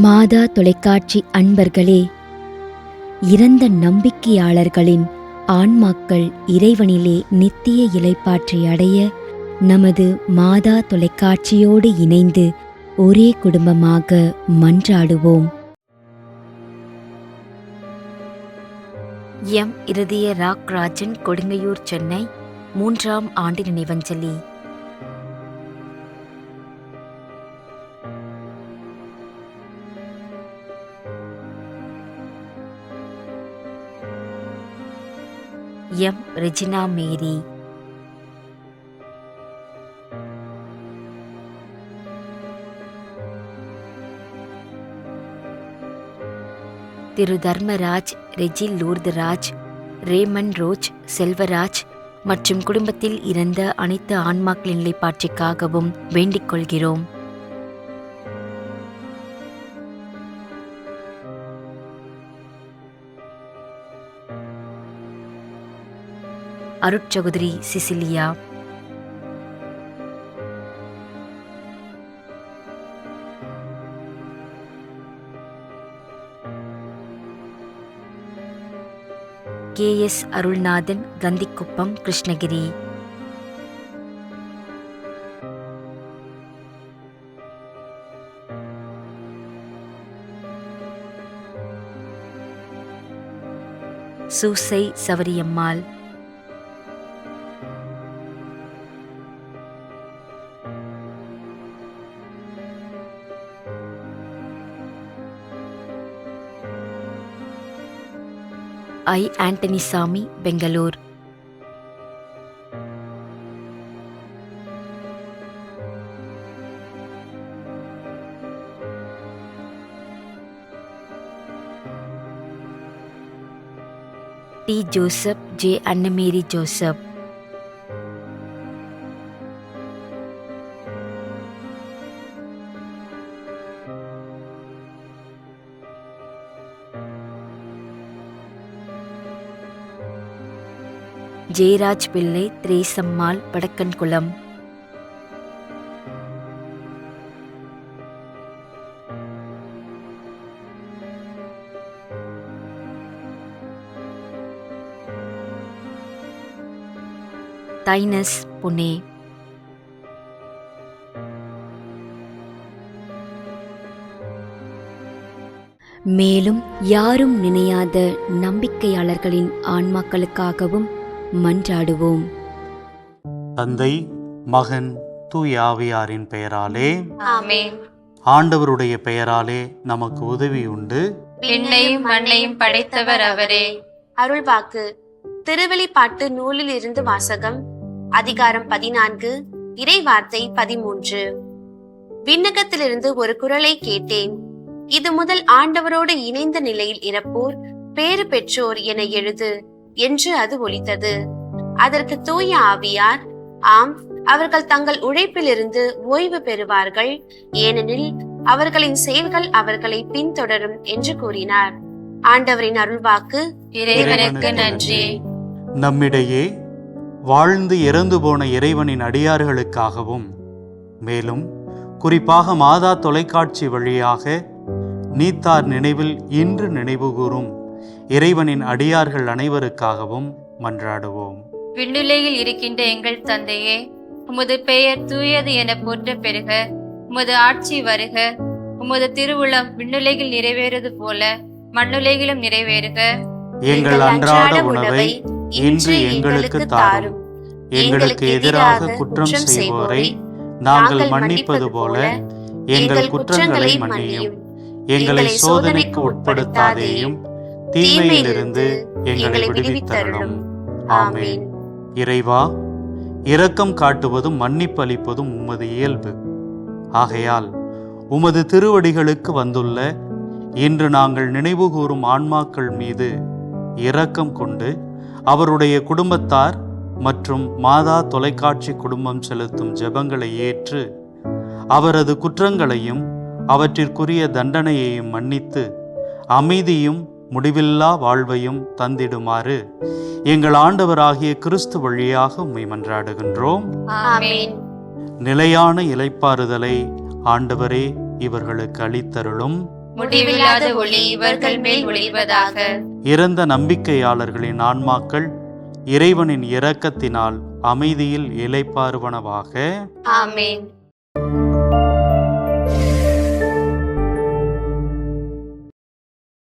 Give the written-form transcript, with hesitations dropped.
மாதா தொலைக்காட்சி அன்பர்களே, இறந்த நம்பிக்கையாளர்களின் ஆன்மாக்கள் இறைவனிலே நித்திய இளைப்பாற்றி அடைய நமது மாதா தொலைக்காட்சியோடு இணைந்து ஒரே குடும்பமாக மன்றாடுவோம். எம் இருதய ராக்ராஜன், கொடுங்கையூர், சென்னை, 3ஆம் ஆண்டு நினைவஞ்சலி. M Regina Mary. Thiru Dharmaraj, Reji Lourdhuraj, ரேமன் ரோஜ், செல்வராஜ் மற்றும் குடும்பத்தில் இறந்த அனைத்து ஆன்மாக்களின் நிலைப்பாற்றிற்காகவும் வேண்டிக் கொள்கிறோம். அருட்சகோதரி Cecilia. KS Arulnathan, Kandhikuppam, Krishnagiri. Susai Savariyammal. I Antonysamy, Bangalore. D Joseph, J Annamary Joseph. Jayaraj Pillai, Theresammal, Vadakkankulam. தைனஸ், Pune. மேலும் யாரும் நினையாத நம்பிக்கையாளர்களின் ஆன்மாக்களுக்காகவும் மன்றாடுவோம். தந்தை, மகன், தூய ஆவியாரின் பெயராலே ஆமென். ஆண்டவருடைய பெயராலே நமக்கு உதவி உண்டு. விண்ணையும் மண்ணையும் படைத்தவர் அவரே. அருள்வாக்கு. திருவெளிப்பாட்டு நூலில் இருந்து வாசகம். அதிகாரம் 14, இறை வார்த்தை 13. விண்ணகத்திலிருந்து ஒரு குரலை கேட்டேன். இது முதல் ஆண்டவரோடு இணைந்த நிலையில் இறப்போர் பேறு பெற்றோர் என எழுது என்று அது ஒலித்தது. அதற்கு தூய ஆவியார், ஆம், அவர்கள் தங்கள் உழைப்பிலிருந்து ஓய்வு பெறுவார்கள், ஏனெனில் அவர்களின் செயல்கள் அவர்களை பின்தொடரும் என்று கூறினார். ஆண்டவரின் அருள்வாக்கு. இறைவனுக்கு நன்றி. நம்மிடையே வாழ்ந்து இறந்து போன இறைவனின் அடியார்களுக்காகவும், மேலும் குறிப்பாக மாதா தொலைக்காட்சி வழியாக நீத்தார் நினைவில் இன்று நினைவுகூரும் இறைவனின் அடியார்கள் அனைவருக்காகவும் மன்றாடுவோம். விண்ணுலகில் இருக்கின்ற எங்கள் தந்தையே, உமது பெயர் தூயது என போற்ற பெறுக. உமது ஆட்சி வருக. உமது திருவுளம் விண்ணுலகில் நிறைவேறுவது போல மண்ணுலகிலும் நிறைவேறுக. எங்கள் அன்றாட உணவை இன்று எங்களுக்கு தாரும். எங்களுக்கு எதிராக குற்றம் செய்வோரை நாங்கள் மன்னிப்பது போல எங்கள் குற்றங்களை மன்னியும். எங்களை சோதனைக்கு உட்படுத்தாதேயும், தீமையிலிருந்து எங்களை விடுவித்தருளும். ஆமென். இறைவா, இரக்கம் காட்டுவதும் மன்னிப்பு அளிப்பதும் உமது இயல்பு. ஆகையால் உமது திருவடிகளுக்கு வந்துள்ள இன்று நாங்கள் நினைவுகூரும் ஆன்மாக்கள் மீது இரக்கம் கொண்டு அவருடைய குடும்பத்தார் மற்றும் மாதா தொலைக்காட்சி குடும்பம் செலுத்தும் ஜெபங்களை ஏற்று அவரது குற்றங்களையும் அவற்றிற்குரிய தண்டனையையும் மன்னித்து அமைதியும் முடிவில்லா வாழ்வையும் தந்திடுமாறு எங்கள் ஆண்டவராகிய கிறிஸ்து வழியாக உம்மை மன்றாடுகின்றோம். ஆமென். நிலையான இளைப்பாறுதலை ஆண்டவரே இவர்களுக்கு அளித்தருளும். முடிவில்லாத ஒளி இவர்கள் மேல் ஒளிர்வதாக. இறந்த நம்பிக்கையாளர்களின் ஆன்மாக்கள் இறைவனின் இரக்கத்தினால் அமைதியில் இளைப்பாறுவனவாக. ஆமென்.